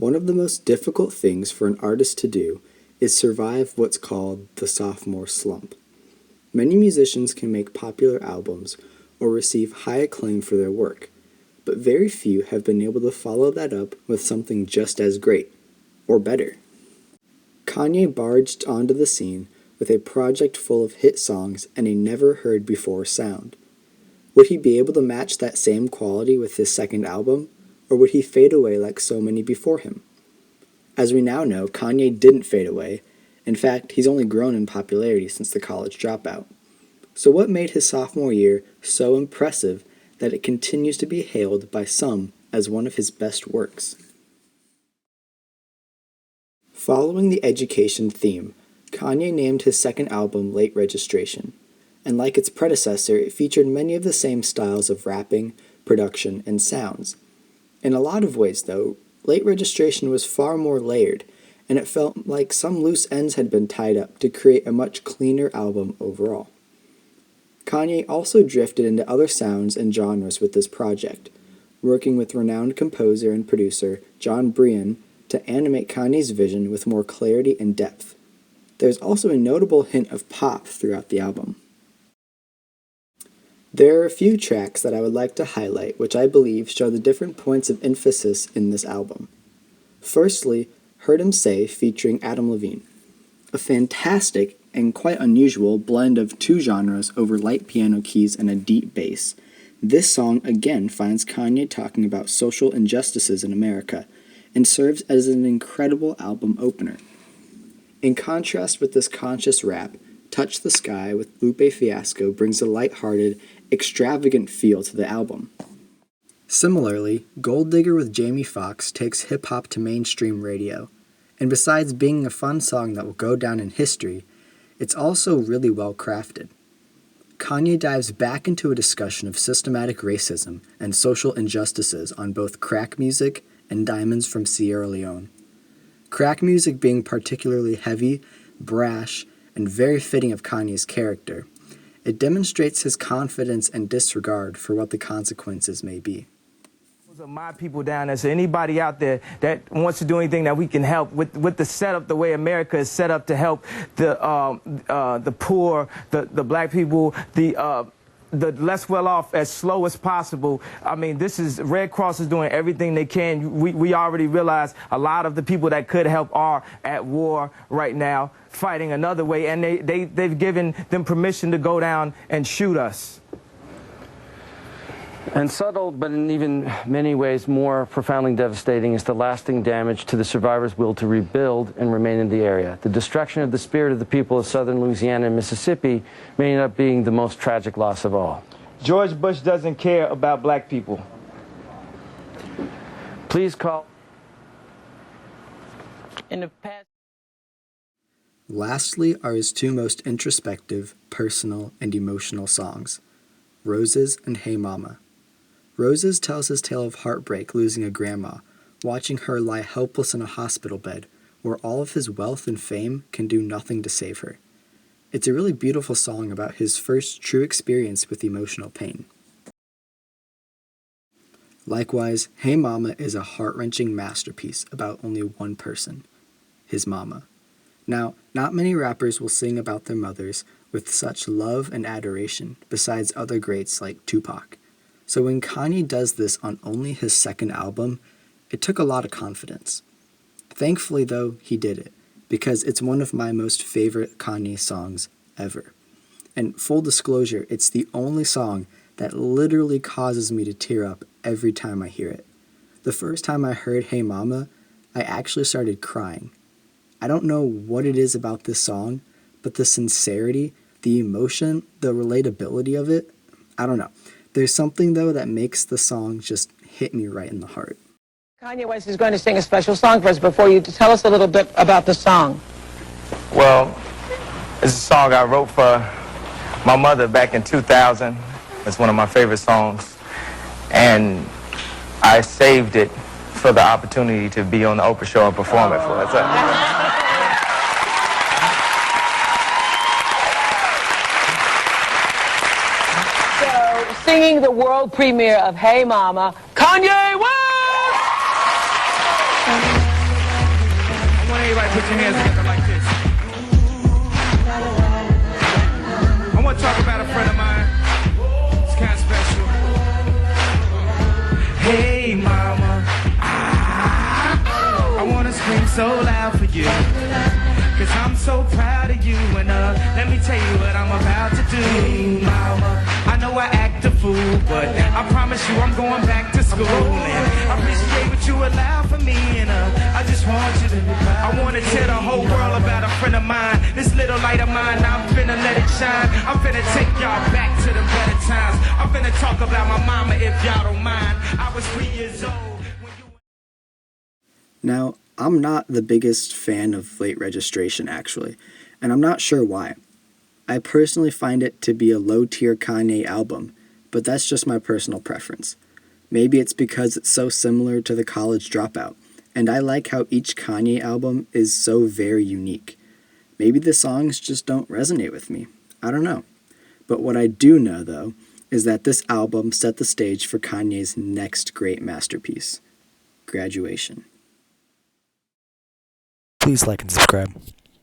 One of the most difficult things for an artist to do is survive what's called the sophomore slump. Many musicians can make popular albums or receive high acclaim for their work, but very few have been able to follow that up with something just as great, or better. Kanye barged onto the scene with a project full of hit songs and a never-heard-before sound. Would he be able to match that same quality with his second album, or would he fade away like so many before him? As we now know, Kanye didn't fade away. In fact, he's only grown in popularity since the college dropout. So what made his sophomore year so impressive that it continues to be hailed by some as one of his best works? Following the education theme, Kanye named his second album Late Registration, and like its predecessor, it featured many of the same styles of rapping, production, and sounds. In a lot of ways, though, Late Registration was far more layered, and it felt like some loose ends had been tied up to create a much cleaner album overall. Kanye also drifted into other sounds and genres with this project, working with renowned composer and producer Jon Brion to animate Kanye's vision with more clarity and depth. There's also a notable hint of pop throughout the album. There are a few tracks that I would like to highlight which I believe show the different points of emphasis in this album. Firstly, Heard 'Em Say featuring Adam Levine. A fantastic and quite unusual blend of two genres over light piano keys and a deep bass. This song again finds Kanye talking about social injustices in America and serves as an incredible album opener. In contrast with this conscious rap, Touch the Sky with Lupe Fiasco brings a lighthearted, extravagant feel to the album. Similarly, Gold Digger with Jamie Foxx takes hip-hop to mainstream radio, and besides being a fun song that will go down in history, it's also really well crafted. Kanye dives back into a discussion of systematic racism and social injustices on both crack music and Diamonds from Sierra Leone. Crack music being particularly heavy, brash, and very fitting of Kanye's character, it demonstrates his confidence and disregard for what the consequences may be. Those are my people down there, so anybody out there that wants to do anything that we can help with the setup, the way America is set up to help the poor, the black people, the less well off as slow as possible. I mean, Red Cross is doing everything they can. We already realize a lot of the people that could help are at war right now, fighting another way, and they've given them permission to go down and shoot us. And subtle, but in even many ways more profoundly devastating, is the lasting damage to the survivors' will to rebuild and remain in the area. The destruction of the spirit of the people of southern Louisiana and Mississippi may end up being the most tragic loss of all. George Bush doesn't care about black people. Please call. In the past. Lastly are his two most introspective, personal, and emotional songs, Roses and Hey Mama. Roses tells his tale of heartbreak losing a grandma, watching her lie helpless in a hospital bed where all of his wealth and fame can do nothing to save her. It's a really beautiful song about his first true experience with emotional pain. Likewise, Hey Mama is a heart-wrenching masterpiece about only one person, his mama. Now, not many rappers will sing about their mothers with such love and adoration, besides other greats like Tupac. So when Kanye does this on only his second album, it took a lot of confidence. Thankfully, though, he did it, because it's one of my most favorite Kanye songs ever. And full disclosure, it's the only song that literally causes me to tear up every time I hear it. The first time I heard Hey Mama, I actually started crying. I don't know what it is about this song, but the sincerity, the emotion, the relatability of it, I don't know. There's something, though, that makes the song just hit me right in the heart. Kanye West is going to sing a special song for us before you to tell us a little bit about the song. Well, it's a song I wrote for my mother back in 2000. It's one of my favorite songs. And I saved it for the opportunity to be on the Oprah show and perform it for her. Singing the world premiere of Hey Mama, Kanye West! everybody put your hands together like this. I want to talk about a friend of mine. It's kind of special. Hey, mama. I want to scream so loud for you. Cause I'm so proud of you. And let me tell you what I'm about to do, mama. I know I act a fool, but I promise you I'm going back to school. And I appreciate what you allow for me. And I just want you to, I want to tell the whole world about a friend of mine. This little light of mine, I'm finna let it shine. I'm finna take y'all back to the better times. I'm finna talk about my mama if y'all don't mind. I was 3 years old. Now, I'm not the biggest fan of late registration, actually, and I'm not sure why. I personally find it to be a low-tier Kanye album, but that's just my personal preference. Maybe it's because it's so similar to The College Dropout, and I like how each Kanye album is so very unique. Maybe the songs just don't resonate with me. I don't know. But what I do know, though, is that this album set the stage for Kanye's next great masterpiece, Graduation. Please like and subscribe.